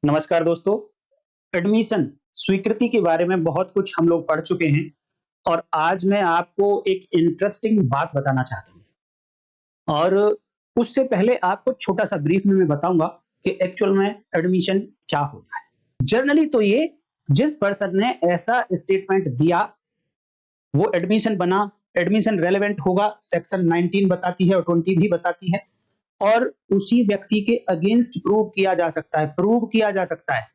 नमस्कार दोस्तों। एडमिशन स्वीकृति के बारे में बहुत कुछ हम लोग पढ़ चुके हैं और आज मैं आपको एक इंटरेस्टिंग बात बताना चाहता हूँ। और उससे पहले आपको छोटा सा ब्रीफ में मैं बताऊंगा कि एक्चुअल में एडमिशन क्या होता है। जनरली तो ये जिस पर्सन ने ऐसा स्टेटमेंट दिया वो एडमिशन बना, एडमिशन रेलेवेंट होगा, सेक्शन 19 बताती है और 20 भी बताती है। और उसी व्यक्ति के अगेंस्ट प्रूव किया जा सकता है, प्रूव किया जा सकता है।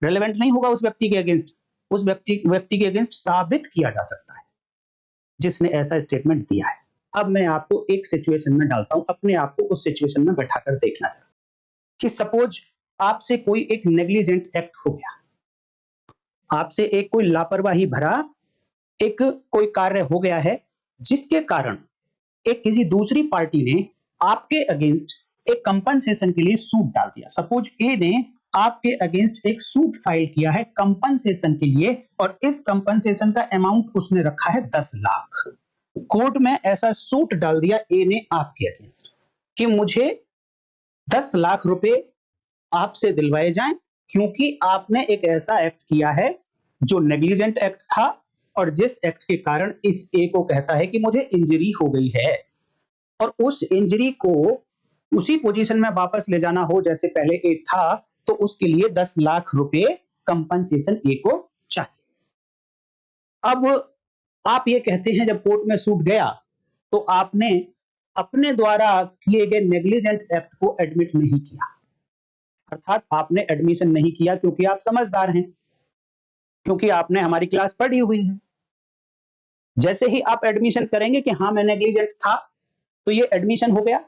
रेलेवेंट नहीं होगा उस व्यक्ति के अगेंस्ट, उस व्यक्ति के अगेंस्ट साबित किया जा सकता है जिसने ऐसा स्टेटमेंट दिया है। अब मैं आपको एक सिचुएशन में डालता हूं, अपने आप को उस सिचुएशन में बैठाकर देखना जरा कि सपोज आपसे कोई एक नेग्लिजेंट एक्ट हो गया, आपसे एक कोई लापरवाही भरा एक कोई कार्य हो गया है जिसके कारण एक किसी दूसरी पार्टी ने आपके अगेंस्ट एक कंपनसेशन के लिए सूट डाल दिया। सपोज ए ने आपके अगेंस्ट एक सूट फाइल किया है कंपनसेशन के लिए और इस कंपनसेशन का अमाउंट उसने रखा है 10 लाख। कोर्ट में ऐसा सूट डाल दिया ए ने आपके अगेंस्ट कि मुझे 10 लाख रुपए आपसे दिलवाए जाएं क्योंकि आपने एक ऐसा एक्ट किया है जो नेग्लिजेंट एक्ट था और जिस एक्ट के कारण इस ए को कहता है कि मुझे इंजरी हो गई है और उस इंजरी को उसी पोजीशन में वापस ले जाना हो जैसे पहले ए था, तो उसके लिए 10 लाख रुपए कंपनसेशन ए को चाहिए। अब आप ये कहते हैं जब कोर्ट में सूट गया तो आपने अपने द्वारा किए गए नेग्लिजेंट एक्ट को एडमिट नहीं किया, अर्थात आपने एडमिशन नहीं किया क्योंकि आप समझदार हैं, क्योंकि आपने हमारी क्लास पढ़ी हुई है। जैसे ही आप एडमिशन करेंगे कि हाँ मैं नेग्लिजेंट था, तो ये एडमिशन हो गया,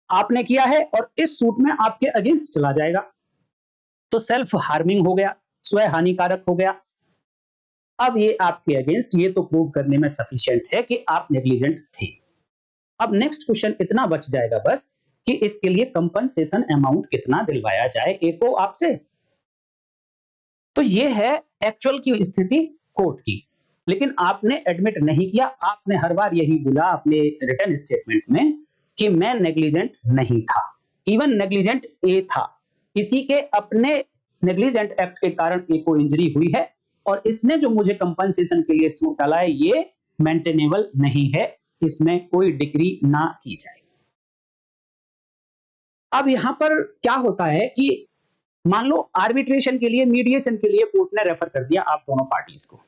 आपने किया है और इस सूट में आपके अगेंस्ट चला जाएगा, तो सेल्फ हार्मिंग हो गया, स्वयं हानिकारक हो गया। अब ये आपके अगेंस्ट ये तो प्रूव करने में सफिशिएंट है कि आप नेग्लिजेंट थे। अब नेक्स्ट क्वेश्चन इतना बच जाएगा बस कि इसके लिए कंपनसेशन अमाउंट कितना दिलवाया जाए ए को आपसे। तो ये है एक्चुअल की स्थिति कोर्ट की, लेकिन आपने एडमिट नहीं किया। आपने हर बार यही बोला अपने रिटन स्टेटमेंट में कि मैं नेग्लिजेंट नहीं था, इवन नेग्लिजेंट ए था, इसी के अपने नेग्लिजेंट एक्ट के कारण ए को इंजरी हुई है और इसने जो मुझे कंपनसेशन के लिए सूट डाला है ये मेंटेनेबल नहीं है, इसमें कोई डिग्री ना की जाए। अब यहां पर क्या होता है कि मान लो आर्बिट्रेशन के लिए, मीडिएशन के लिए कोर्ट ने रेफर कर दिया आप दोनों पार्टीज को।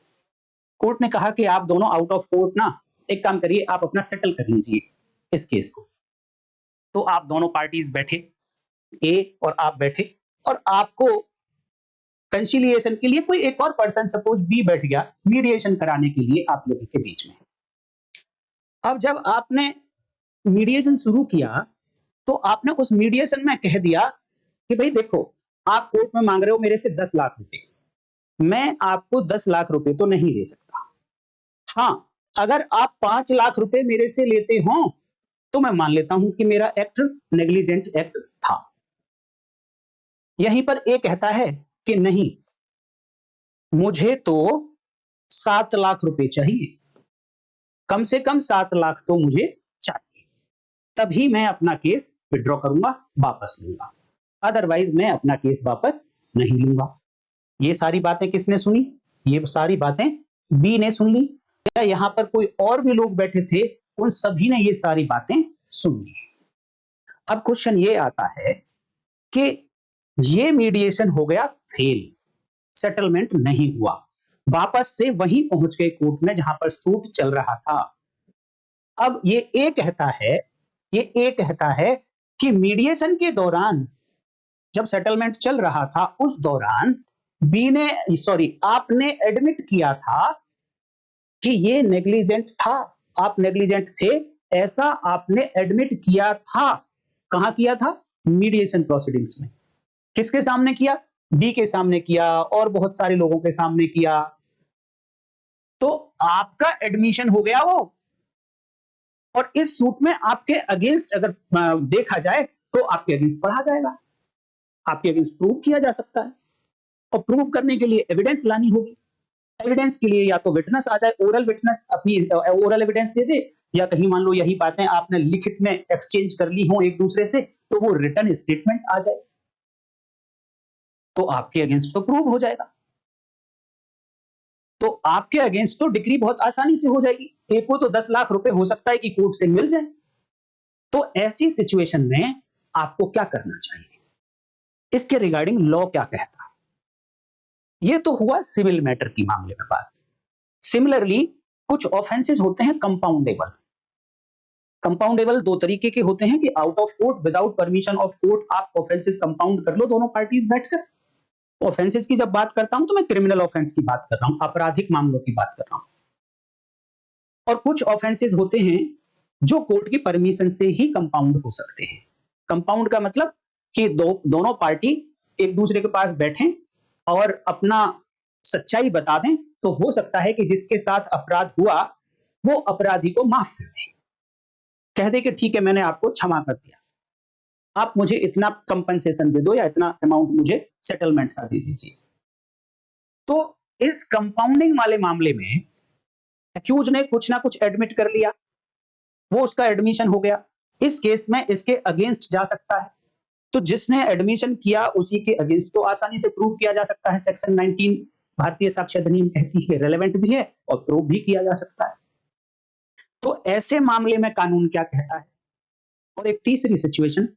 कोर्ट ने कहा कि आप दोनों आउट ऑफ कोर्ट ना एक काम करिए, आप अपना सेटल कर लीजिए इस केस को। तो आप दोनों पार्टीज बैठे, ए और आप बैठे, और आपको कंसिलिएशन के लिए कोई एक और पर्सन सपोज बी बैठ गया मीडिएशन कराने के लिए आप लोगों के बीच में। अब जब आपने मीडिएशन शुरू किया तो आपने उस मीडिएशन में कह दिया कि भाई देखो, आप कोर्ट में मांग रहे हो मेरे से 10 लाख रुपए, मैं आपको 10 लाख रुपए तो नहीं दे सकता। हाँ, अगर आप 5 लाख रुपए मेरे से लेते हो तो मैं मान लेता हूं कि मेरा एक्ट नेग्लिजेंट एक्ट था। यहीं पर ए कहता है कि नहीं, मुझे तो 7 लाख रुपए चाहिए, कम से कम 7 लाख तो मुझे चाहिए, तभी मैं अपना केस विड्रॉ करूंगा, वापस लूंगा, अदरवाइज मैं अपना केस वापस नहीं लूंगा। ये सारी बातें किसने सुनी? ये सारी बातें बी ने सुन ली, या यहां पर कोई और भी लोग बैठे थे उन सभी ने ये सारी बातें सुन ली। अब क्वेश्चन ये आता है कि ये मीडिएशन हो गया फेल, सेटलमेंट नहीं हुआ, वापस से वहीं पहुंच गए कोर्ट में जहां पर सूट चल रहा था। अब ये ए कहता है कि मीडिएशन के दौरान जब सेटलमेंट चल रहा था उस दौरान आपने एडमिट किया था कि ये नेग्लिजेंट था, आप नेग्लिजेंट थे, ऐसा आपने एडमिट किया था। कहां किया था? मीडिएशन प्रोसीडिंग्स में। किसके सामने किया? बी के सामने किया और बहुत सारे लोगों के सामने किया। तो आपका एडमिशन हो गया वो, और इस सूट में आपके अगेंस्ट अगर देखा जाए तो आपके अगेंस्ट पढ़ा जाएगा, आपके अगेंस्ट प्रूव किया जा सकता है, और प्रूव करने के लिए एविडेंस लानी होगी। एविडेंस के लिए या तो विटनेस आ जाए, ओरल विटनेस अपनी ओरल एविडेंस दे दे, या कहीं मान लो यही बातें आपने लिखित में एक्सचेंज कर ली हो एक दूसरे से तो वो रिटन स्टेटमेंट आ जाए। तो आपके अगेंस्ट तो प्रूव हो जाएगा, तो आपके अगेंस्ट तो डिक्री बहुत आसानी से हो जाएगी। एक को तो 10 लाख रुपए हो सकता है कि कोर्ट से मिल जाए। तो ऐसी सिचुएशन में आपको क्या करना चाहिए, इसके रिगार्डिंग लॉ क्या कहता है। ये तो हुआ सिविल मैटर की मामले में बात। सिमिलरली कुछ ऑफेंसेस होते हैं कंपाउंडेबल। कंपाउंडेबल दो तरीके के होते हैं कि out of court, without permission of court आप ऑफेंसेस कंपाउंड कर लो दोनों पार्टीज बैठकर। ऑफेंसेस की जब बात करता हूं तो मैं क्रिमिनल ऑफेंस की बात कर रहा हूं, आपराधिक मामलों की बात कर रहा हूं। और कुछ ऑफेंसेस होते हैं जो कोर्ट की परमिशन से ही कंपाउंड हो सकते हैं। कंपाउंड का मतलब कि दोनों पार्टी एक दूसरे के पास बैठें और अपना सच्चाई बता दें, तो हो सकता है कि जिसके साथ अपराध हुआ वो अपराधी को माफ कर दे, कह दे कि ठीक है मैंने आपको क्षमा कर दिया, आप मुझे इतना कंपनसेशन दे दो या इतना अमाउंट मुझे सेटलमेंट का दे दीजिए। तो इस कंपाउंडिंग वाले मामले में एक्यूज ने कुछ ना कुछ एडमिट कर लिया, वो उसका एडमिशन हो गया, इस केस में इसके अगेंस्ट जा सकता है। तो जिसने एडमिशन किया उसी के अगेंस्ट तो आसानी से प्रूव किया जा सकता है। सेक्शन 19 भारतीय साक्ष्य अधिनियम कहती है रेलेवेंट भी है और प्रूव भी किया जा सकता है। तो ऐसे मामले में कानून क्या कहता है। और एक तीसरी सिचुएशन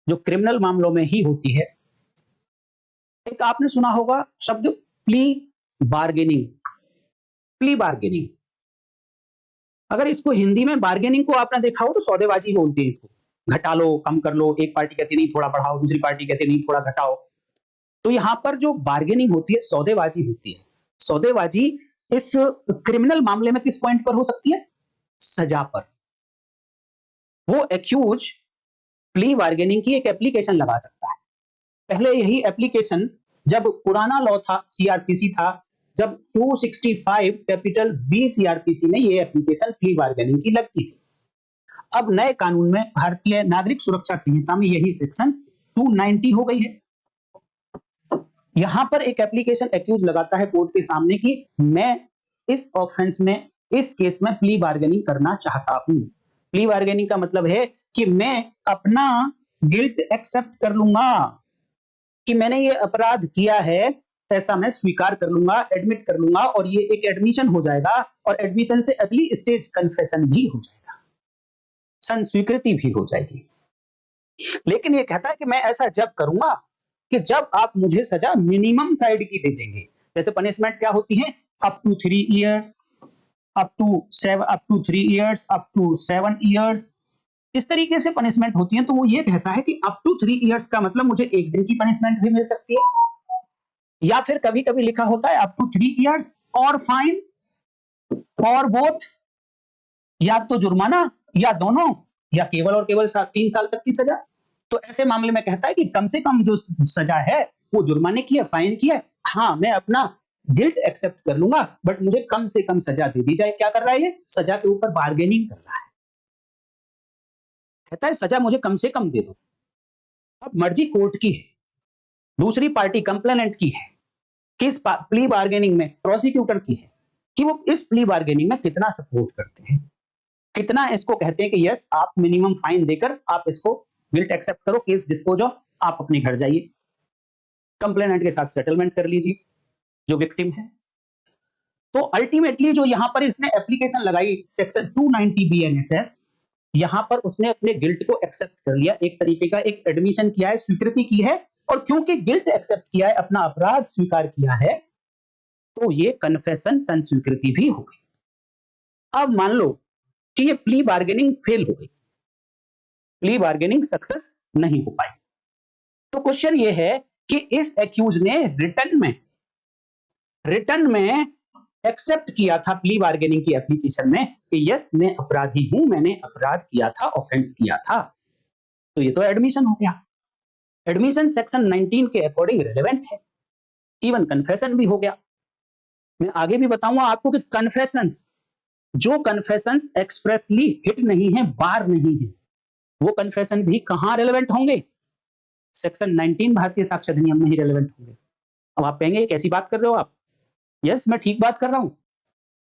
जो क्रिमिनल मामलों में ही होती है, एक आपने सुना होगा शब्द प्ली बार्गेनिंग। प्ली बार्गेनिंग, अगर इसको हिंदी में बार्गेनिंग को आपने देखा हो तो सौदेबाजी बोलते हैं इसको, घटा लो कम कर लो, एक पार्टी कहती नहीं थोड़ा बढ़ाओ, दूसरी पार्टी कहती नहीं थोड़ा घटाओ। तो यहां पर जो बार्गेनिंग होती है सौदेबाजी होती है। सौदेबाजी इस क्रिमिनल मामले में किस पॉइंट पर हो सकती है, सजा पर। वो एक्यूज प्ली बार्गेनिंग की एक एप्लीकेशन लगा सकता है। पहले यही एप्लीकेशन जब पुराना लॉ था, सीआरपीसी था, जब 265 कैपिटल बी सीआरपीसी में ये एप्लीकेशन प्ली बार्गेनिंग की लगती थी। अब नए कानून में भारतीय नागरिक सुरक्षा संहिता में यही सेक्शन 290 हो गई है। यहां पर एक एप्लीकेशन एक्यूज लगाता है कोर्ट के सामने कि मैं इस ऑफेंस में, इस केस में प्ली बार्गेनिंग करना चाहता हूं। प्ली बार्गेनिंग का मतलब है कि मैं अपना गिल्ट एक्सेप्ट कर लूंगा, कि मैंने ये अपराध किया है ऐसा मैं स्वीकार कर लूंगा, एडमिट कर लूंगा, और ये एक एडमिशन हो जाएगा। और एडमिशन से अगली स्टेज कन्फेशन भी हो जाएगा, संस्वीकृति भी हो जाएगी। लेकिन ये कहता है कि मैं ऐसा जब करूंगा कि जब आप मुझे सजा मिनिमम साइड की दे देंगे। जैसे पनिशमेंट क्या होती है, up to 3 years, up to 3 years, up to 7 years, इस तरीके से पनिशमेंट होती है। तो वो ये कहता है कि अप टू 3 इयर्स का मतलब मुझे एक दिन की पनिशमेंट भी मिल सकती है, या फिर कभी कभी लिखा होता है अप टू 3 इयर्स और फाइन और बोथ, या तो जुर्माना या दोनों, या केवल और केवल 3 साल तक की सजा। तो ऐसे मामले में कहता है कि कम से कम जो सजा है वो जुर्माने की है, फाइन की है। हाँ, मैं अपना गिल्ट एक्सेप्ट कर लूंगा, बट मुझे कम से कम सजा दे दी जाए। क्या कर रहा है ये, सजा के ऊपर बार्गेनिंग कर रहा है। कहता है सजा मुझे कम से कम दे दो। अब मर्जी कोर्ट की है, दूसरी पार्टी कंप्लेनेंट की है, किस प्ली बार्गेनिंग में प्रोसिक्यूटर की है, कि वो इस प्ली बार्गेनिंग में कितना सपोर्ट करते हैं, कितना इसको कहते हैं कि यस आप मिनिमम फाइन देकर आप इसको गिल्ट एक्सेप्ट करो, केस डिस्पोज ऑफ, आप अपने घर जाइए, कंप्लेनेंट के साथ सेटलमेंट कर लीजिए जो विक्टिम है। तो अल्टीमेटली जो यहां पर इसने एप्लीकेशन लगाई सेक्शन 290 बीएनएसएस, यहां पर उसने अपने गिल्ट को एक्सेप्ट कर लिया, एक तरीके का एक एडमिशन किया है, स्वीकृति की है। और क्योंकि गिल्ट एक्सेप्ट किया है, अपना अपराध स्वीकार किया है, तो ये कन्फेशन संस्वीकृति भी हो गई। अब मान लो कि ये प्ली बार्गेनिंग फेल हो गई, प्ली बार्गेनिंग सक्सेस नहीं हो पाई, तो क्वेश्चन ये है कि इस एक्यूज ने रिटर्न में एक्सेप्ट किया था प्ली बार्गेनिंग की एप्लीकेशन में कि यस मैं अपराधी हूं, मैंने अपराध किया था, ऑफेंस किया था, तो ये तो एडमिशन हो गया। एडमिशन सेक्शन 19 के अकॉर्डिंग रिलेवेंट है, इवन कन्फेशन भी हो गया। मैं आगे भी बताऊंगा आपको कि कन्फेशंस, जो कन्फेशंस एक्सप्रेसली हिट नहीं है, बार नहीं है, वो कन्फेशन भी कहां रिलेवेंट होंगे, सेक्शन 19 भारतीय साक्ष्य अधिनियम में ही रिलेवेंट होंगे। अब आप कहेंगे कैसी बात कर रहे हो आप, यस मैं ठीक बात कर रहा हूं।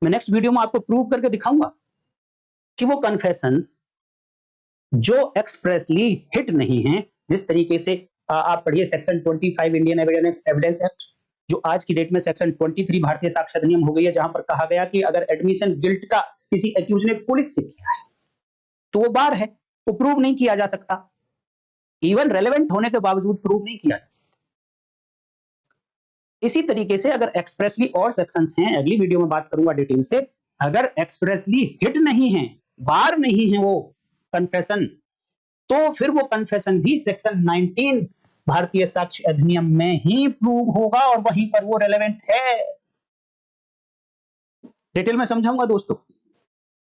मैं नेक्स्ट वीडियो में आपको प्रूव करके दिखाऊंगा कि वो कन्फेशंस जो एक्सप्रेसली हिट नहीं है, जिस तरीके से आप पढ़िए सेक्शन 25 इंडियन एविडेंस एक्ट, जो आज की डेट में सेक्शन 23 भारतीय साक्ष्य अधिनियम हो गई है, जहां पर कहा गया कि अगर एडमिशन गिल्ट का किसी एक्यूज ने पुलिस से किया है तो वो बार है, वो प्रूव नहीं किया जा सकता, इवन रेलेवेंट होने के बावजूद प्रूव नहीं किया जा सकता। इसी तरीके से अगर एक्सप्रेसली और सेक्शंस हैं, अगली वीडियो में बात करूंगा डिटेल से, अगर एक्सप्रेसली हिट नहीं है, बार नहीं है वो कन्फेशन, तो फिर वो कन्फेशन भी सेक्शन 19 भारतीय साक्ष्य अधिनियम में ही प्रूव होगा और वहीं पर वो रेलेवेंट है। डिटेल में समझाऊंगा दोस्तों।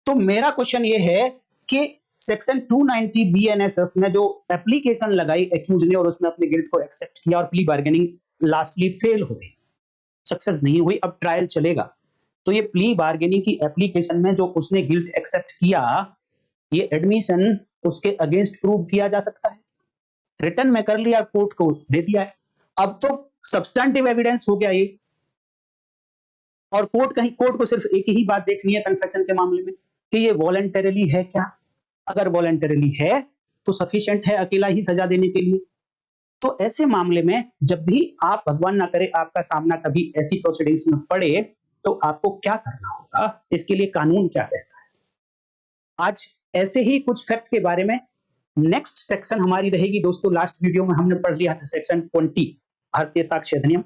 तो मेरा क्वेश्चन ये है कि सेक्शन 290 बीएनएसएस में जो एप्लीकेशन लगाई एक्यूज ने और उसने अपने गिल्ट को एक्सेप्ट किया और प्ली बार्गेनिंग लास्टली फेल हो गई, सक्सेस नहीं हुई, अब ट्रायल चलेगा, तो ये प्ली बार्गेनिंग की एप्लीकेशन में जो उसने गिल्ट एक्सेप्ट किया, ये एडमिशन उसके अगेंस्ट प्रूव किया जा सकता है। रिटर्न में कर लिया, कोर्ट को दे दिया है, अब तो सब्सटेंटिव एविडेंस हो गया ये, और कोर्ट को सिर्फ एक ही बात देखनी है कन्फेशन के मामले में कि ये वॉलंटरीली है क्या। अगर वॉलंटरीली है तो सफिशिएंट है अकेला ही सजा देने के लिए। तो ऐसे मामले में जब भी आप, भगवान ना करे, आपका सामना कभी ऐसी प्रोसीडिंग्स में पड़े, तो आपको क्या करना होगा, इसके लिए कानून क्या कहता है। आज ऐसे ही कुछ फैक्ट के बारे में नेक्स्ट सेक्शन हमारी रहेगी दोस्तों। लास्ट वीडियो में हमने पढ़ लिया था सेक्शन 20 भारतीय साक्ष्य अधिनियम,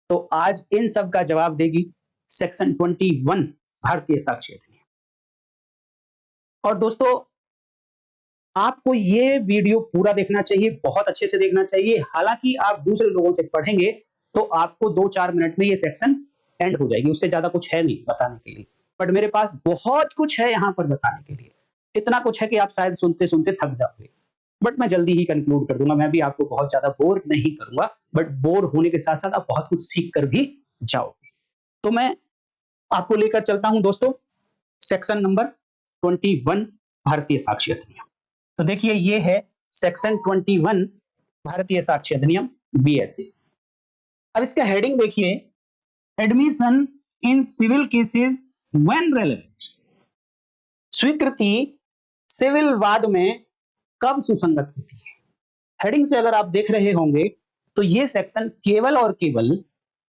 तो आज इन सब का जवाब देगी सेक्शन 21 भारतीय साक्ष्य अधिनियम। और दोस्तों आपको ये वीडियो पूरा देखना चाहिए, बहुत अच्छे से देखना चाहिए। हालांकि आप दूसरे लोगों से पढ़ेंगे तो आपको 2-4 मिनट में ये सेक्शन एंड हो जाएगी, उससे ज्यादा कुछ है नहीं बताने के लिए, बट मेरे पास बहुत कुछ है यहां पर बताने के लिए। इतना कुछ है कि आप शायद सुनते सुनते थक जाओगे, बट मैं जल्दी ही कंक्लूड कर दूंगा। मैं भी आपको बहुत ज्यादा बोर नहीं करूंगा, बट बोर होने के साथ साथ आप बहुत कुछ सीख कर भी जाओगे। तो मैं आपको लेकर चलता हूं दोस्तों सेक्शन नंबर 21 भारतीय साक्ष्य अधिनियम। तो देखिए ये है सेक्शन 21 भारतीय साक्ष्य अधिनियम बीएसए। अब इसका हेडिंग देखिए, admission in civil cases when relevant. स्वीकृति सिविल वाद में कब सुसंगत होती है। हेडिंग से अगर आप देख रहे होंगे तो ये सेक्शन केवल और केवल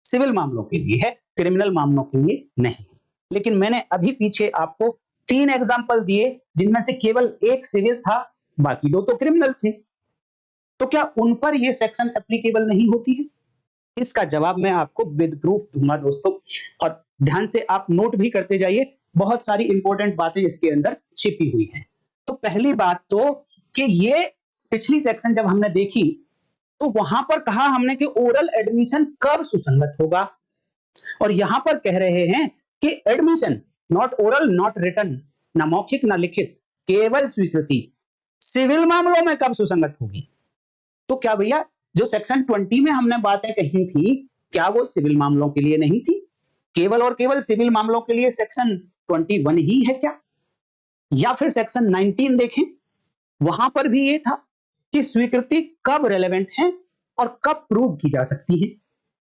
सिविल मामलों के लिए है, क्रिमिनल मामलों के लिए नहीं। लेकिन मैंने अभी पीछे आपको 3 एग्जांपल दिए जिनमें से केवल एक सिविल था, बाकी 2 तो क्रिमिनल थे। तो क्या उन पर यह सेक्शन एप्लीकेबल नहीं होती है? इसका जवाब मैं आपको विद प्रूफ दूंगा दोस्तों, और ध्यान से आप नोट भी करते जाइए, बहुत सारी इंपॉर्टेंट बातें इसके अंदर छिपी हुई हैं। तो पहली बात तो कि ये पिछली सेक्शन जब हमने देखी तो वहां पर कहा हमने कि ओरल एडमिशन कब सुसंगत होगा, और यहां पर कह रहे हैं कि admission not oral not written, ना मौखिक ना लिखित, केवल स्वीकृति सिविल मामलों में कब सुसंगत होगी। तो क्या भैया जो सेक्शन 20 में हमने बातें कही थी, क्या वो सिविल मामलों के लिए नहीं थी? केवल और केवल सिविल मामलों के लिए सेक्शन 21 ही है क्या? या फिर सेक्शन 19 देखें, वहां पर भी ये था कि स्वीकृति कब रेलेवेंट है और कब प्रूव की जा सकती है।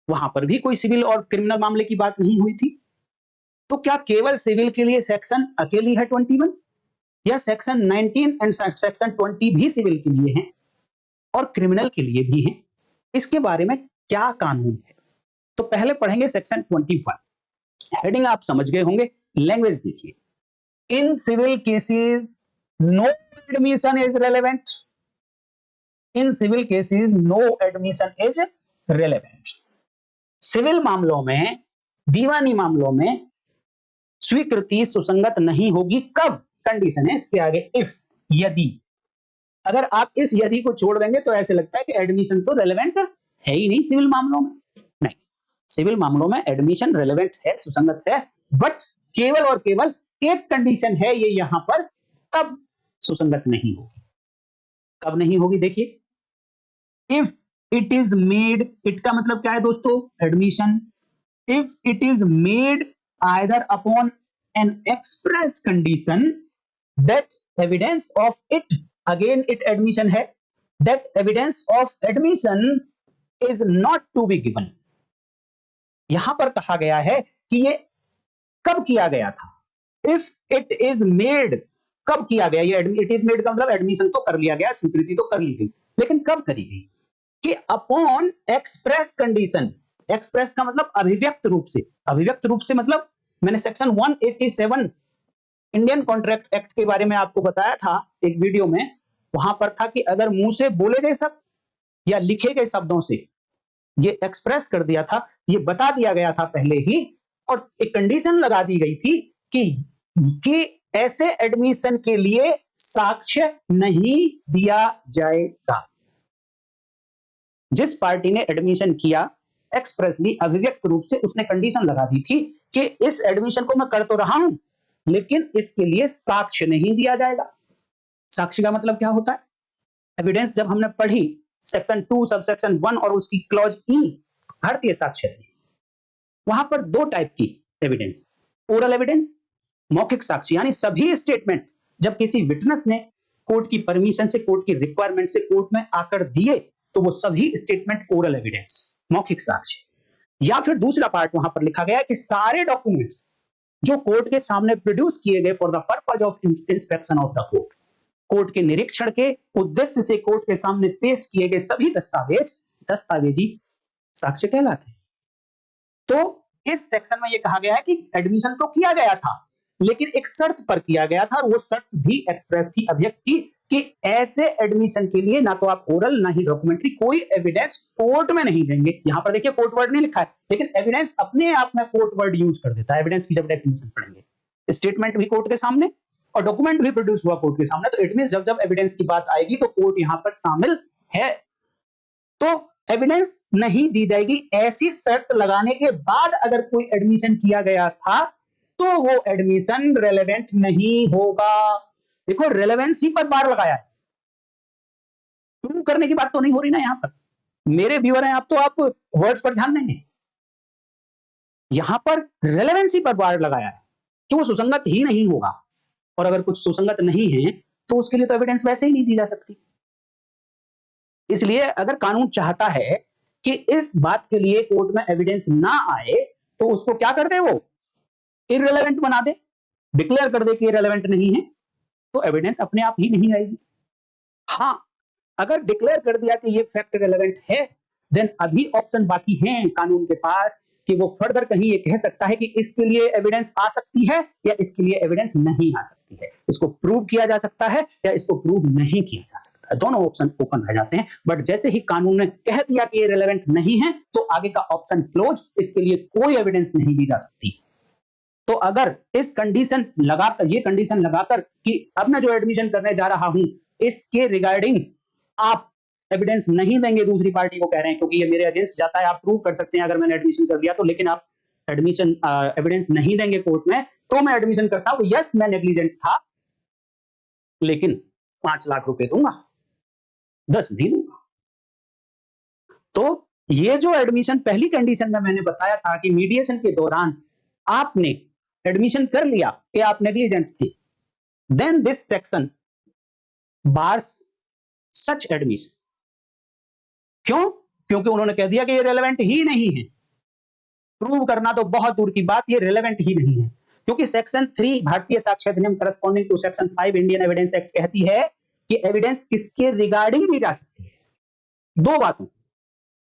वहां पर भी कोई सिविल और क्रिमिनल मामले की बात नहीं हुई थी। तो क्या केवल सिविल के लिए सेक्शन अकेली है 21, या सेक्शन 19 एंड सेक्शन 20 भी सिविल के लिए हैं और क्रिमिनल के लिए भी हैं? इसके बारे में क्या कानून है? तो पहले पढ़ेंगे सेक्शन 21। हेडिंग आप समझ गए होंगे, लैंग्वेज देखिए, in civil cases no admission is relevant. In civil cases no admission is relevant. Civil मामलों में, दीवानी मामलों में स्वीकृति सुसंगत नहीं होगी। कब? कंडीशन है इसके आगे, इफ, यदि। अगर आप इस यदि को छोड़ देंगे तो ऐसे लगता है कि एडमिशन तो रेलेवेंट है ही नहीं सिविल मामलों में। नहीं, सिविल मामलों में एडमिशन रेलेवेंट है, सुसंगत है, बट केवल और केवल एक कंडीशन है, ये यहां पर तब सुसंगत नहीं होगी। कब नहीं होगी? देखिए, if it is made, it का मतलब क्या है दोस्तों? Admission. If it is made either upon an express condition that evidence of it, again it admission है, that evidence of admission is not to be given. यहां पर कहा गया है कि ये कब किया गया था। इफ इट इज मेड, कब किया गया? ये इट इज मेड का मतलब एडमिशन तो कर लिया गया, स्वीकृति तो कर ली गई, लेकिन कब करी गई? कि अपॉन एक्सप्रेस कंडीशन, एक्सप्रेस का मतलब अभिव्यक्त रूप से, अभिव्यक्त रूप से मतलब मैंने सेक्शन 187 इंडियन कॉन्ट्रैक्ट एक्ट के बारे में आपको बताया था एक वीडियो में, वहां पर था कि अगर मुंह से बोले गए शब्द या लिखे गए शब्दों से ये एक्सप्रेस कर दिया था, ये बता दिया गया था पहले ही, और एक कंडीशन लगा दी गई थी कि ऐसे एडमिशन के लिए साक्ष्य नहीं दिया जाएगा। जिस पार्टी ने एडमिशन किया एक्सप्रेसली अभिव्यक्त रूप से उसने कंडीशन लगा दी थी कि इस एडमिशन को मैं कर तो रहा हूं लेकिन इसके लिए साक्ष्य नहीं दिया जाएगा। साक्ष्य का मतलब क्या होता है? एविडेंस जब हमने पढ़ी सेक्शन 2 सबसेक्शन 1 और उसकी क्लॉज ई भारतीय साक्ष्य थी, वहां पर दो टाइप की एविडेंस, ओरल एविडेंस, मौखिक साक्ष्य, यानी सभी स्टेटमेंट जब किसी विटनेस ने कोर्ट की परमिशन से, कोर्ट की रिक्वायरमेंट से कोर्ट में आकर दिए तो वो सभी स्टेटमेंट ओरल एविडेंस, मौखिक साक्ष्य। या फिर दूसरा पार्ट वहां पर लिखा गया है कि सारे डॉक्यूमेंट्स जो कोर्ट के सामने प्रोड्यूस किए गए for the purpose of inspection of the court, court के निरीक्षण के उद्देश्य से कोर्ट के सामने पेश किए गए सभी दस्तावेज दस्तावेजी साक्ष्य कहलाते हैं। तो इस सेक्शन में यह कहा गया है कि एडमिशन तो किया गया था लेकिन एक शर्त पर किया गया था, और वो शर्त भी एक्सप्रेस थी, अभिव्यक्त थी कि ऐसे एडमिशन के लिए ना तो आप ओरल ना ही डॉक्यूमेंट्री कोई एविडेंस कोर्ट में नहीं देंगे। यहां पर देखिए कोर्ट वर्ड नहीं लिखा है लेकिन एविडेंस अपने आप में कोर्ट वर्ड यूज कर देता है। एविडेंस की जब डेफिनेशन पढ़ेंगे, स्टेटमेंट भी कोर्ट के सामने और डॉक्यूमेंट भी प्रोड्यूस हुआ कोर्ट के सामने, तो इट मींस जब जब एविडेंस की बात आएगी तो कोर्ट यहां पर शामिल है। तो एविडेंस नहीं दी जाएगी, ऐसी शर्त लगाने के बाद अगर कोई एडमिशन किया गया था तो वो एडमिशन रेलेवेंट नहीं होगा। देखो रेलेवेंसी पर बार लगाया है, प्रूव करने की बात तो नहीं हो रही ना यहां पर। मेरे व्यूअर हैं आप, तो आप वर्ड्स पर ध्यान देंगे। यहां पर रेलेवेंसी पर बार लगाया है कि वो सुसंगत ही नहीं होगा, और अगर कुछ सुसंगत नहीं है तो उसके लिए तो एविडेंस वैसे ही नहीं दी जा सकती। इसलिए अगर कानून चाहता है कि इस बात के लिए कोर्ट में एविडेंस ना आए तो उसको क्या कर दे, वो इररिलेवेंट बना दे, डिक्लेयर कर दे कि इररिलेवेंट नहीं है, तो एविडेंस अपने आप ही नहीं आएगी। हां, अगर डिक्लेयर कर दिया कि ये फैक्ट रिलेवेंट है, देन अभी ऑप्शन बाकी हैं कानून के पास कि वो फर्दर कहीं ये कह सकता है कि इसके लिए एविडेंस आ सकती है या इसके लिए एविडेंस नहीं आ सकती है, इसको प्रूव किया जा सकता है या इसको प्रूव नहीं किया जा सकता है। दोनों ऑप्शन ओपन रह जाते हैं, बट जैसे ही कानून ने कह दिया कि ये रिलेवेंट नहीं है तो आगे का ऑप्शन क्लोज, इसके लिए कोई एविडेंस नहीं दी जा सकती। तो अगर इस कंडीशन लगाकर, ये कंडीशन लगाकर कि अब मैं जो एडमिशन करने जा रहा हूं इसके रिगार्डिंग आप एविडेंस नहीं देंगे, दूसरी पार्टी को कह रहे हैं क्योंकि ये मेरे अगेंस्ट जाता है, आप प्रूव कर सकते हैं अगर मैंने एडमिशन कर लिया तो, लेकिन आप एडमिशन एविडेंस नहीं देंगे कोर्ट में तो मैं एडमिशन करता हूं, यस मैं नेग्लिजेंट था लेकिन 5 लाख रुपए दूंगा, 10 नहीं दूंगा। तो ये जो एडमिशन पहली कंडीशन में मैंने बताया था कि मीडिएशन के दौरान आपने एडमिशन कर लिया कि आप नेग्लिजेंट थे, then this section bars such admission. क्यों? क्योंकि उन्होंने कह दिया कि ये रेलेवेंट ही नहीं है। प्रूव करना तो बहुत दूर की बात, ये रेलेवेंट ही नहीं है, क्योंकि सेक्शन 3 भारतीय साक्ष्य अधिनियम corresponding to section 5 Indian evidence act कहती है कि एविडेंस किसके रिगार्डिंग दी जा सकती है, दो बातों,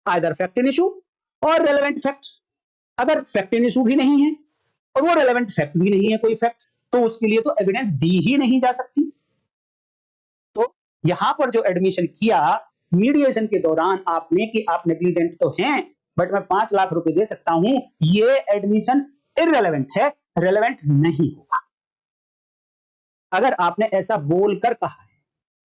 आइदर फैक्ट इन इशू और रेलेवेंट फैक्ट। अगर फैक्ट इन इशू भी नहीं है और वो रेलेवेंट फैक्ट भी नहीं है कोई फैक्ट, तो उसके लिए तो एविडेंस दी ही नहीं जा सकती। तो यहां पर जो एडमिशन किया मीडिएशन के दौरान आपने कि आप नेग्लिजेंट तो हैं बट मैं 5 लाख रुपए दे सकता हूं, ये एडमिशन इररिलेवेंट है, रेलेवेंट नहीं होगा। अगर आपने ऐसा बोलकर कहा है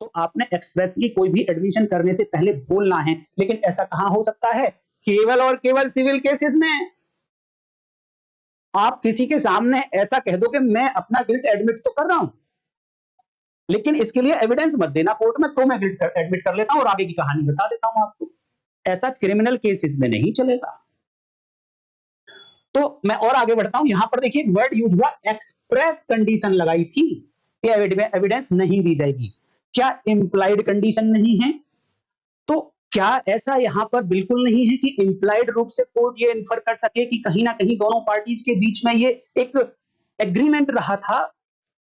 तो आपने एक्सप्रेसली कोई भी एडमिशन करने से पहले बोलना है, लेकिन ऐसा कहां हो सकता है? केवल और केवल सिविल केसेस में। आप किसी के सामने ऐसा कह दो कि मैं अपना गिल्ट एडमिट तो कर रहा हूं लेकिन इसके लिए एविडेंस मत देना कोर्ट में, तो मैं गिल्ट एडमिट कर लेता हूं और आगे की कहानी बता देता हूं आपको। ऐसा क्रिमिनल केसेस में नहीं चलेगा। तो मैं और आगे बढ़ता हूं, यहां पर देखिए एक वर्ड यूज हुआ, एक्सप्रेस कंडीशन लगाई थी कि एविडेंस नहीं दी जाएगी। क्या इंप्लाइड कंडीशन नहीं है? तो क्या ऐसा यहां पर बिल्कुल नहीं है कि इंप्लाइड रूप से कोर्ट ये इन्फर कर सके कि कहीं ना कहीं दोनों पार्टीज के बीच में ये एक एग्रीमेंट रहा था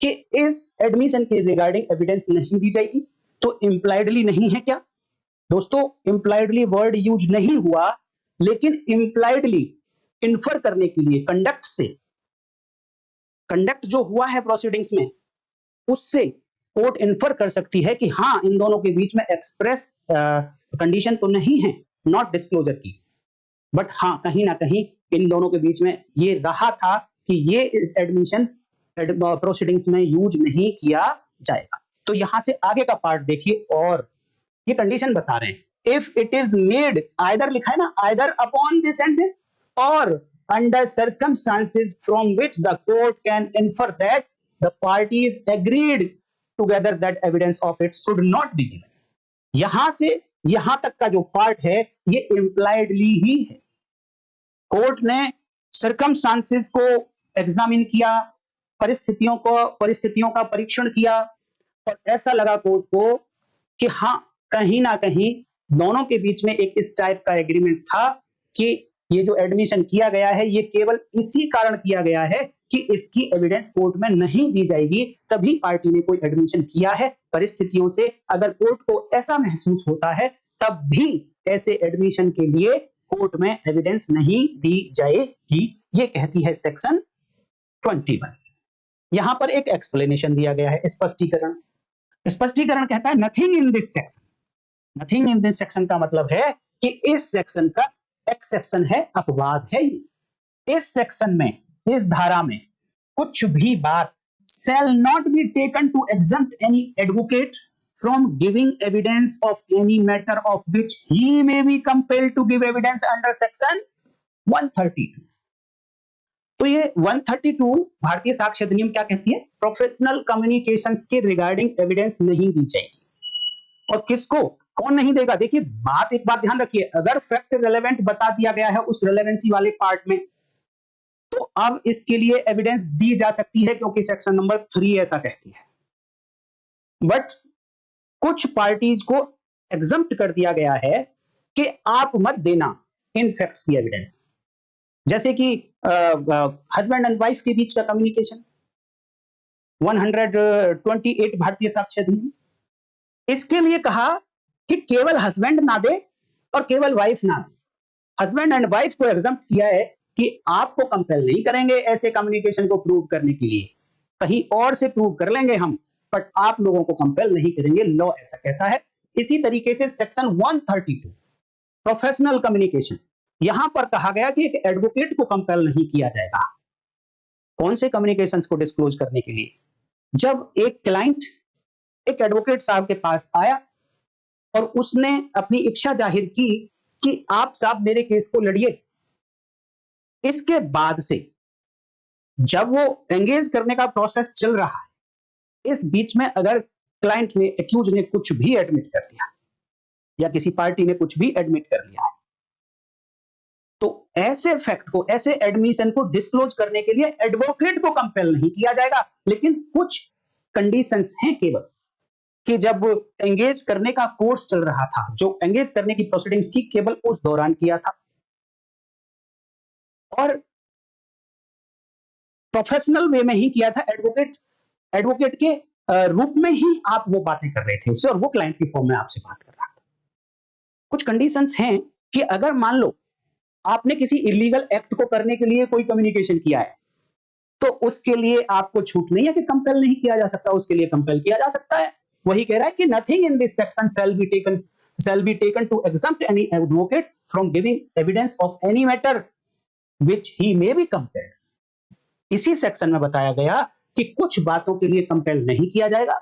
कि इस एडमिशन के रिगार्डिंग एविडेंस नहीं दी जाएगी? तो इंप्लाइडली नहीं है क्या? दोस्तों इंप्लाइडली वर्ड यूज नहीं हुआ, लेकिन इंप्लाइडली इन्फर करने के लिए कंडक्ट से, कंडक्ट जो हुआ है प्रोसीडिंग्स में, उससे कोर्ट इन्फर कर सकती है कि हाँ इन दोनों के बीच में एक्सप्रेस कंडीशन तो नहीं है नॉट डिस्क्लोजर की, बट हाँ कहीं ना कहीं इन दोनों के बीच में ये रहा था कि ये एडमिशन प्रोसीडिंग्स में यूज नहीं किया जाएगा। तो यहां से आगे का पार्ट देखिए, और ये कंडीशन बता रहे हैं if it is made, either लिखा है ना, either upon this and this और under circumstances from which the court can infer that the parties agreed together that evidence of it should not be given. यहां से यहां तक का जो पार्ट है ये इंप्लाइडली ही है। कोर्ट ने सर्कमस्टांसेस को एग्जामिन किया, परिस्थितियों का परीक्षण किया, और ऐसा लगा कोर्ट को कि हाँ कहीं ना कहीं दोनों के बीच में एक इस टाइप का एग्रीमेंट था कि ये जो एडमिशन किया गया है ये केवल इसी कारण किया गया है कि इसकी एविडेंस कोर्ट में नहीं दी जाएगी, तभी पार्टी ने कोई एडमिशन किया है। परिस्थितियों से अगर कोर्ट को ऐसा महसूस होता है तब भी ऐसे एडमिशन के लिए कोर्ट में एविडेंस नहीं दी जाएगी, ये कहती है सेक्शन 21। यहां पर एक एक्सप्लेनेशन दिया गया है, स्पष्टीकरण। स्पष्टीकरण कहता है nothing in this section. Nothing in this section का मतलब है कि इस सेक्शन का एक्सेप्शन है, अपवाद है। इस सेक्शन में, इस धारा में कुछ भी बात shall not be taken to exempt any advocate from giving evidence of any matter of which he may be compelled to give evidence under section 132। तो ये 132 भारतीय साक्ष्य अधिनियम क्या कहती है? प्रोफेशनल कम्युनिकेशंस के रिगार्डिंग एविडेंस नहीं दी जाएगी। और किसको, कौन नहीं देगा? देखिए बात, एक बात ध्यान रखिए, अगर फैक्ट रिलेवेंट बता दिया गया है उस रिलेवेंसी वाले पार्ट में, तो अब इसके लिए एविडेंस दी जा सकती है क्योंकि सेक्शन नंबर 3 ऐसा कहती है। बट कुछ पार्टीज को एग्जम्प्ट कर दिया गया है कि आप मत देना इन फैक्ट्स की एविडेंस, जैसे कि हस्बैंड एंड वाइफ के बीच का कम्युनिकेशन, 128 भारतीय साक्ष्य अधिनियम, इसके लिए कहा कि केवल हस्बैंड ना दे और केवल वाइफ ना दे। हस्बैंड एंड वाइफ को एग्जम्प्ट किया है कि आपको कंपेल नहीं करेंगे ऐसे कम्युनिकेशन को प्रूव करने के लिए, कहीं और से प्रूव कर लेंगे हम, बट आप लोगों को कंपेल नहीं करेंगे, लॉ ऐसा कहता है। इसी तरीके से सेक्शन 132 प्रोफेशनल कम्युनिकेशन, यहां पर कहा गया कि एक एडवोकेट को कंपेल नहीं किया जाएगा। कौन से कम्युनिकेशंस को डिस्क्लोज करने के लिए? जब एक क्लाइंट एक एडवोकेट साहब के पास आया और उसने अपनी इच्छा जाहिर की कि आप साहब मेरे केस को लड़िए, इसके बाद से जब वो एंगेज करने का प्रोसेस चल रहा है, इस बीच में अगर क्लाइंट ने, एक्यूज ने कुछ भी एडमिट कर लिया या किसी पार्टी ने कुछ भी एडमिट कर लिया है, तो ऐसे फैक्ट को, ऐसे एडमिशन को डिस्क्लोज करने के लिए एडवोकेट को कंपेल नहीं किया जाएगा। लेकिन कुछ कंडीशंस हैं केवल, कि जब एंगेज करने का कोर्स चल रहा था, जो एंगेज करने की प्रोसीडिंग्स की केवल उस दौरान किया था, और प्रोफेशनल वे में ही किया था, एडवोकेट के रूप में ही आप वो बातें कर रहे थे उससे, और वो क्लाइंट की फॉर्म में आपसे बात कर रहा था। कुछ कंडीशंस हैं कि अगर मान लो आपने किसी इलीगल एक्ट को करने के लिए कोई कम्युनिकेशन किया है, तो उसके लिए आपको छूट नहीं है कि कंपेल नहीं किया जा सकता, उसके लिए कंपेल किया जा सकता है। वही कह रहा है कि nothing in this section shall be taken to exempt any advocate from giving evidence of any matter which he may be compelled। इसी सेक्शन में बताया गया कि कुछ बातों के लिए कंपेल नहीं किया जाएगा,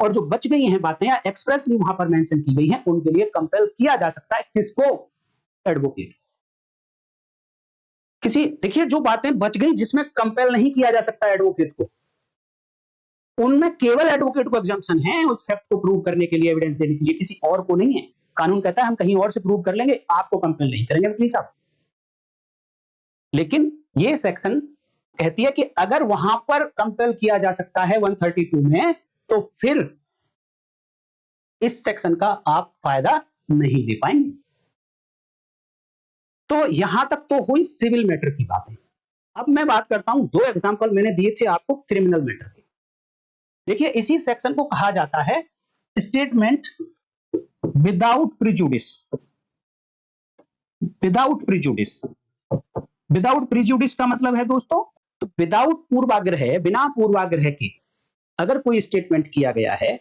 और जो बच गई हैं बातें या एक्सप्रेसली वहां पर मेंशन की गई हैं, उनके लिए कंपेल किया जा सकता है। किसको? एडवोकेट। किसी, देखिए जो बातें बच गई जिसमें कंपेल नहीं किया जा सकता एडवोकेट को, उनमें केवल एडवोकेट को एग्जम्पशन है उस फैक्ट को प्रूव करने के लिए, एविडेंस देने के लिए, किसी और को नहीं है। कानून कहता है हम कहीं और से प्रूव कर लेंगे, आपको कंपेल नहीं करेंगे वकील साहब। लेकिन ये सेक्शन कहती है कि अगर वहां पर कंपेल किया जा सकता है 132 में, तो फिर इस सेक्शन का आप फायदा नहीं ले पाएंगे। तो यहां तक तो हुई सिविल मैटर की बातें। अब मैं बात करता हूं, 2 एग्जांपल मैंने दिए थे आपको क्रिमिनल मैटर के। देखिए इसी सेक्शन को कहा जाता है statement without prejudice, without prejudice, without prejudice का मतलब है दोस्तों, तो विदाउट पूर्वाग्रह, बिना पूर्वाग्रह के अगर कोई स्टेटमेंट किया गया है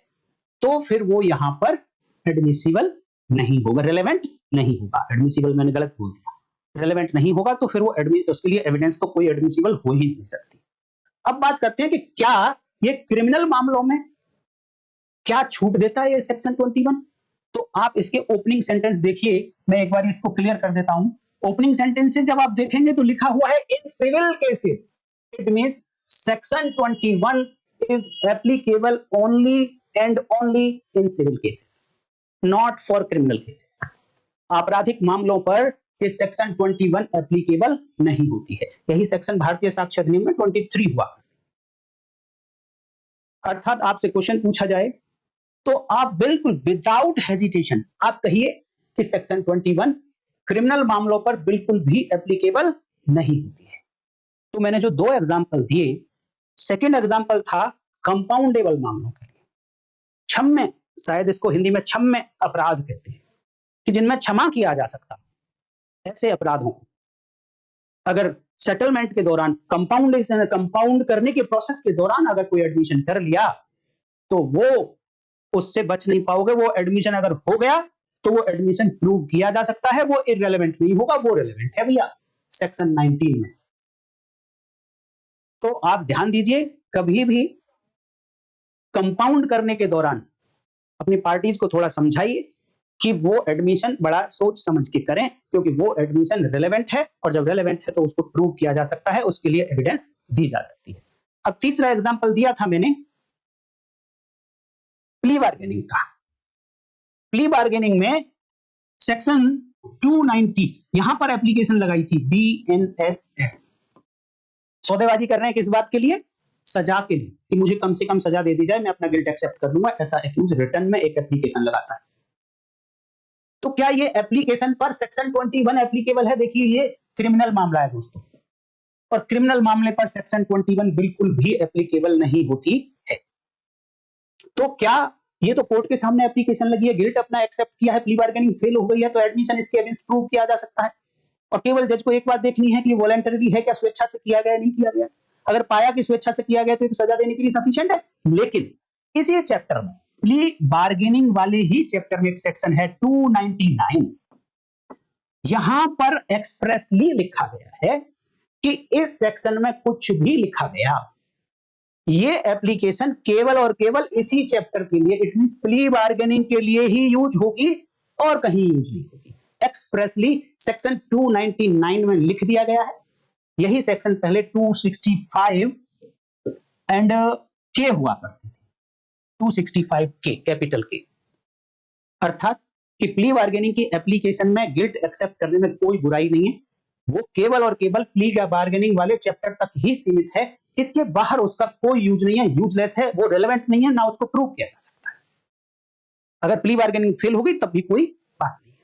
तो फिर वो यहां पर एडमिसिबल नहीं होगा, रिलेवेंट नहीं होगा। एडमिसिबल मैंने गलत बोल दिया, रिलेवेंट नहीं होगा, तो फिर वो उसके लिए एविडेंस तो कोई एडमिसिबल हो ही नहीं सकती। अब बात करते हैं कि क्या ये क्रिमिनल मामलों में क्या छूट देता है ये सेक्शन 21। तो आप इसके ओपनिंग सेंटेंस देखिए, मैं एक बार इसको क्लियर कर देता हूं। ओपनिंग सेंटेंस से जब आप देखेंगे तो लिखा हुआ है in civil cases, it means section 21 is applicable only and only in civil cases, not for criminal cases. आपराधिक मामलों पर ये सेक्शन 21 एप्लीकेबल नहीं होती है। यही सेक्शन भारतीय साक्ष्य अधिनियम में 23 हुआ। अर्थात आपसे क्वेश्चन पूछा जाए तो आप बिल्कुल विदाउट हेजिटेशन आप कहिए कि सेक्शन 21 क्रिमिनल मामलों पर बिल्कुल भी एप्लीकेबल नहीं होती है। तो मैंने जो दो एग्जांपल दिए, सेकंड एग्जांपल था कंपाउंडेबल मामलों के लिए, क्षम्य, शायद इसको हिंदी में क्षम्य अपराध कहते हैं, कि जिनमें क्षमा किया जा सकता, ऐसे अपराधों को अगर सेटलमेंट के दौरान कंपाउंडेशन, कंपाउंड करने के प्रोसेस के दौरान अगर कोई एडमिशन कर लिया तो वो उससे बच नहीं पाओगे। वो एडमिशन अगर हो गया तो वो एडमिशन प्रूव किया जा सकता है, वो इररिलेवेंट नहीं होगा, वो रिलेवेंट है भैया सेक्शन 19 में। तो आप ध्यान दीजिए, कभी भी कंपाउंड करने के दौरान अपनी पार्टीज को थोड़ा समझाइए कि वो एडमिशन बड़ा सोच समझ के करें, क्योंकि वो एडमिशन रिलेवेंट है, और जब रिलेवेंट है तो उसको प्रूव किया जा सकता है, उसके लिए एविडेंस दी जा सकती है। अब तीसरा एग्जांपल दिया था मैंने प्ली बार्गेनिंग का। प्ली बार्गेनिंग में सेक्शन 290 यहां पर एप्लीकेशन लगाई थी, BNSS। सौदेबाजी कर रहे हैं किस बात के लिए? सजा के लिए, कि मुझे कम से कम सजा दे दी जाए, मैं अपना गिल्ट एक्सेप्ट कर लूंगा, ऐसा एक्यूज रिटर्न में एक एप्लीकेशन लगाता है। तो क्या ये एप्लीकेशन पर सेक्शन 21 एप्लीकेबल है? देखिए ये क्रिमिनल मामला है दोस्तों, और क्रिमिनल मामले पर सेक्शन 21 बिल्कुल भी एप्लीकेबल नहीं होती है। तो क्या ये तो कोर्ट के सामने एप्लीकेशन लगी है, गिल्ट अपना एक्सेप्ट किया है, प्ली बार्गेनिंग फेल हो गई है, तो एडमिशन इसके अगेंस्ट प्रूव किया जा सकता है, और केवल जज को एक बात देखनी है कि वॉलंटरी है क्या, स्वेच्छा से किया गया नहीं किया गया। अगर पाया कि स्वेच्छा से किया गया तो सजा देने के लिए सफिशिएंट है। लेकिन इसी चैप्टर में, प्ली बार्गेनिंग वाले ही चैप्टर में एक सेक्शन है 299, यहां पर एक्सप्रेसली लिखा गया है कि इस सेक्शन में कुछ भी लिखा गया, ये एप्लीकेशन केवल और केवल इसी चैप्टर के लिए, इट मींस प्ली बार्गेनिंग के लिए ही यूज होगी और कहीं यूज नहीं होगी। एक्सप्रेसली सेक्शन 299 में लिख दिया गया है। यही सेक्शन पहले 265 एंड के हुआ करते थे, 265 के कैपिटल के। अर्थात कि प्ली बार्गेनिंग की एप्लीकेशन में गिल्ट एक्सेप्ट करने में कोई बुराई नहीं है, वो केवल और केवल प्ली बार्गेनिंग वाले चैप्टर तक ही सीमित है, इसके बाहर उसका कोई यूज नहीं है, यूजलेस है, वो रेलेवेंट नहीं है, ना उसको प्रूव किया जा सकता है। अगर प्ली बार्गेनिंग फेल होगी तब भी कोई बात नहीं है।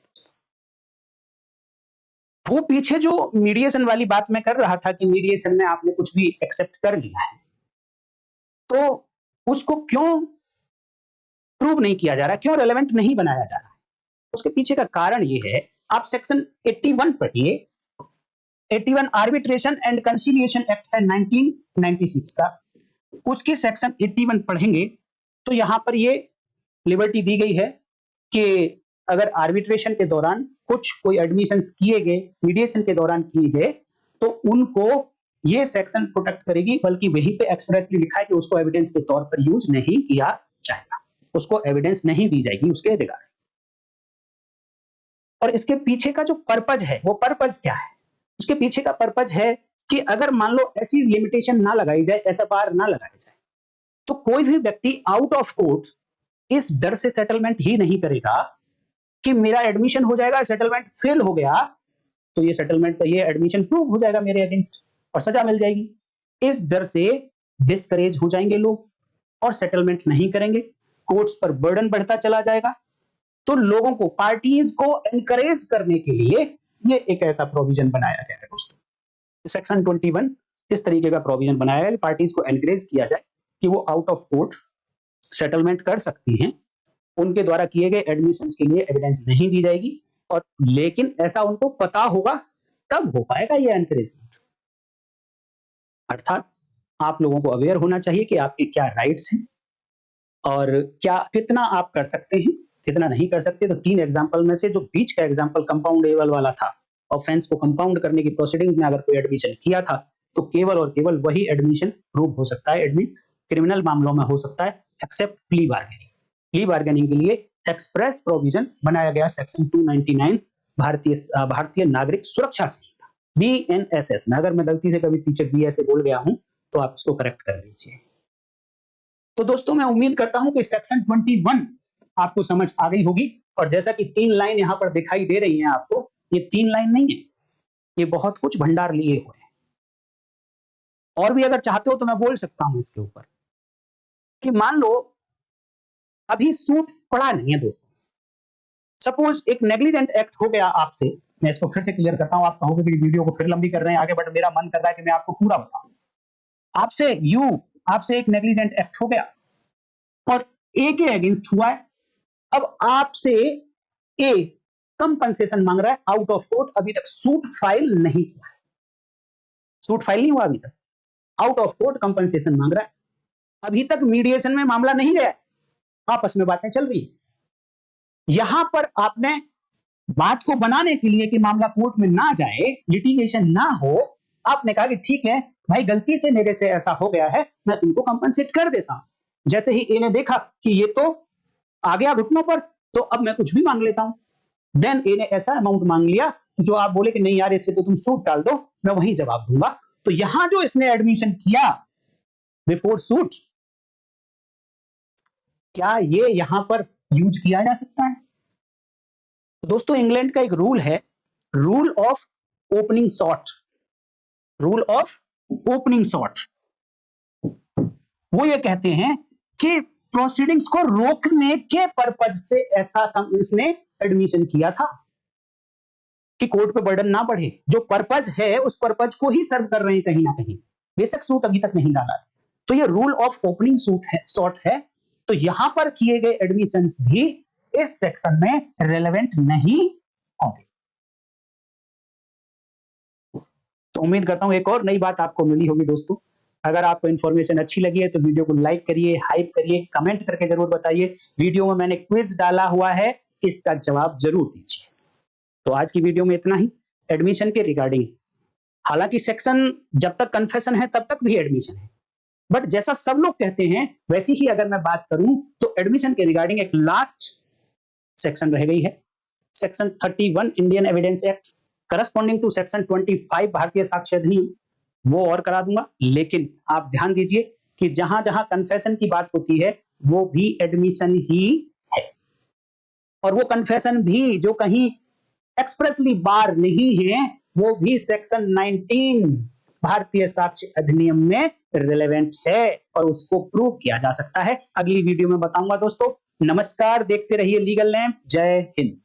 वो पीछे जो मीडिएशन वाली बात मैं कर रहा था कि मीडिएशन में आपने कुछ भी एक्सेप्ट कर लिया है, तो उसको क्यों प्रूव नहीं किया जा रहा, क्यों रेलेवेंट नहीं बनाया जा रहा है? उसके पीछे का कारण ये है, आप सेक्शन 81 पढ़िए। 81 आर्बिट्रेशन एंड कंसिलिएशन एक्ट है 1996 का, उसके सेक्शन 81 पढ़ेंगे तो यहां पर ये लिबर्टी दी गई है कि अगर आर्बिट्रेशन के दौरान कुछ कोई एडमिशंस किए गए, मीडिएशन के दौरान किए गए, तो उनको ये सेक्शन प्रोटेक्ट करेगी, बल्कि वहीं पे एक्सप्रेसली लिखा है कि उसको एविडेंस के तौर पर यूज नहीं किया जाएगा, उसको एविडेंस नहीं दी जाएगी उसके रिगार्डिंग। और इसके पीछे का जो पर्पज है, वो पर्पज क्या है? उसके पीछे का पर्पज है कि अगर मान लो ऐसी लिमिटेशन ना लगाई जाए, ऐसा बार ना लगाया जाए, तो कोई भी व्यक्ति आउट ऑफ कोर्ट इस डर से सेटलमेंट ही नहीं करेगा कि मेरा एडमिशन हो जाएगा, सेटलमेंट फेल हो गया तो ये सेटलमेंट, ये एडमिशन प्रूव हो जाएगा मेरे अगेंस्ट और सजा मिल जाएगी। इस डर से डिस्करेज हो जाएंगे लोग और सेटलमेंट नहीं करेंगे, कोर्ट्स पर बर्डन बढ़ता चला जाएगा। तो लोगों को, पार्टीज को एनकरेज करने के लिए ये एक ऐसा प्रोविजन बनाया गया है दोस्तों। सेक्शन 21 इस तरीके का प्रोविजन बनाया है, पार्टीज को एनकरेज किया जाए कि वो आउट ऑफ कोर्ट सेटलमेंट कर सकती हैं उनके द्वारा किए गए एडमिशंस के लिए एविडेंस नहीं दी जाएगी, और लेकिन ऐसा उनको पता होगा तब हो पाएगा ये एनकरेजमेंट। अर्थात आप लोगों को अवेयर होना चाहिए कि आपके क्या राइट्स हैं और क्या कितना आप कर सकते हैं, कितना नहीं कर सकते। तो 3 एग्जांपल में से जो बीच का एग्जांपल कंपाउंडेबल वाला था, ऑफेंस को कंपाउंड करने की प्रोसीडिंग में अगर कोई एडमिशन किया था, तो केवल और केवल वही एडमिशन प्रूव हो सकता है। एट मींस क्रिमिनल मामलों में हो सकता है except plea bargaining. Plea bargaining के लिए एक्सप्रेस प्रोविजन बनाया गया सेक्शन 299 भारतीय नागरिक सुरक्षा संहिता बीएनएसएस में। अगर मैं गलती से कभी पीछे बीएसए बोल गया हूं तो आप इसको करेक्ट कर लीजिए। तो दोस्तों मैं उम्मीद करता हूं कि सेक्शन 21 आपको समझ आ गई होगी। और जैसा कि 3 लाइन यहां पर दिखाई दे रही हैं आपको, ये 3 लाइन नहीं है, ये बहुत कुछ भंडार लिए हुए हैं। और भी अगर चाहते हो तो मैं बोल सकता हूं इसके ऊपर कि मान लो अभी सूट पड़ा नहीं है दोस्तों, सपोज एक नेग्लिजेंट एक्ट हो गया आपसे। मैं इसको फिर से क्लियर करता हूं, आप कहोगे कि वीडियो को फिर लंबी कर रहे हैं आगे, बट मेरा मन कर रहा है कि मैं आपको पूरा बताऊं। आपसे एक नेग्लिजेंट एक्ट हो गया और ए के अगेंस्ट हुआ है। अब आपसे ए कंपनसेशन मांग रहा है आउट ऑफ कोर्ट, अभी तक सूट फाइल नहीं किया है, सूट फाइल नहीं हुआ अभी तक, आउट ऑफ कोर्ट कंपनसेशन मांग रहा है। अभी तक मीडिएशन में मामला नहीं गया, आपस में बातें चल रही है। यहां पर आपने बात को बनाने के लिए कि मामला कोर्ट में ना जाए, लिटिगेशन ना हो, आपने कहा कि ठीक है भाई, गलती से मेरे से ऐसा हो गया है, मैं तुमको कंपनसेट कर देता हूं। जैसे ही ए ने देखा कि ये तो आ गया घुटनों पर, तो अब मैं कुछ भी मांग लेता हूं। देन ए ने ऐसा अमाउंट मांग लिया जो आप बोले कि नहीं यार, इससे तो तुम सूट डाल दो, मैं वही जवाब दूंगा। तो यहां जो इसने एडमिशन किया बिफोर सूट, क्या ये यहां पर यूज किया जा सकता है? तो दोस्तों इंग्लैंड का एक रूल है, rule of opening shot, rule of opening shot. वो ये कहते हैं कि प्रोसीडिंग्स को रोकने के पर्पज से ऐसा इसने एडमिशन किया था कि कोर्ट पे बर्डन ना बढ़े। जो पर्पज है उस पर्पज को ही सर्व कर रहे हैं कहीं ना कहीं, बेशक सूट अभी तक नहीं डाला। तो ये रूल ऑफ ओपनिंग सूट है, शॉट है। तो यहां पर किए गए एडमिशंस भी इस सेक्शन में रेलेवेंट नहीं होंगे। तो उम्मीद करता हूं एक और नई बात आपको मिली होगी दोस्तों। अगर आपको इन्फॉर्मेशन अच्छी लगी है तो वीडियो को लाइक करिए, हाइप करिए, कमेंट करके जरूर बताइए। वीडियो में मैंने क्विज डाला हुआ है, इसका जवाब जरूर दीजिए। तो आज की वीडियो में इतना ही एडमिशन के रिगार्डिंग। हालांकि सेक्शन जब तक कन्फेशन है तब तक भी एडमिशन है, बट जैसा सब लोग कहते हैं वैसी ही अगर मैं बात करूं तो एडमिशन के रिगार्डिंग एक लास्ट सेक्शन रह गई है, section 31 Indian evidence act corresponding to section 25 भारतीय साक्ष्य अधिनियम, वो और करा दूंगा। लेकिन आप ध्यान दीजिए कि जहां जहां कन्फेशन की बात होती है वो भी एडमिशन ही है, और वो कन्फेशन भी जो कहीं एक्सप्रेसली बार नहीं है, वो भी सेक्शन 19 भारतीय साक्ष्य अधिनियम में रिलेवेंट है और उसको प्रूव किया जा सकता है। अगली वीडियो में बताऊंगा दोस्तों। नमस्कार, देखते रहिए लीगल लैंप। जय हिंद।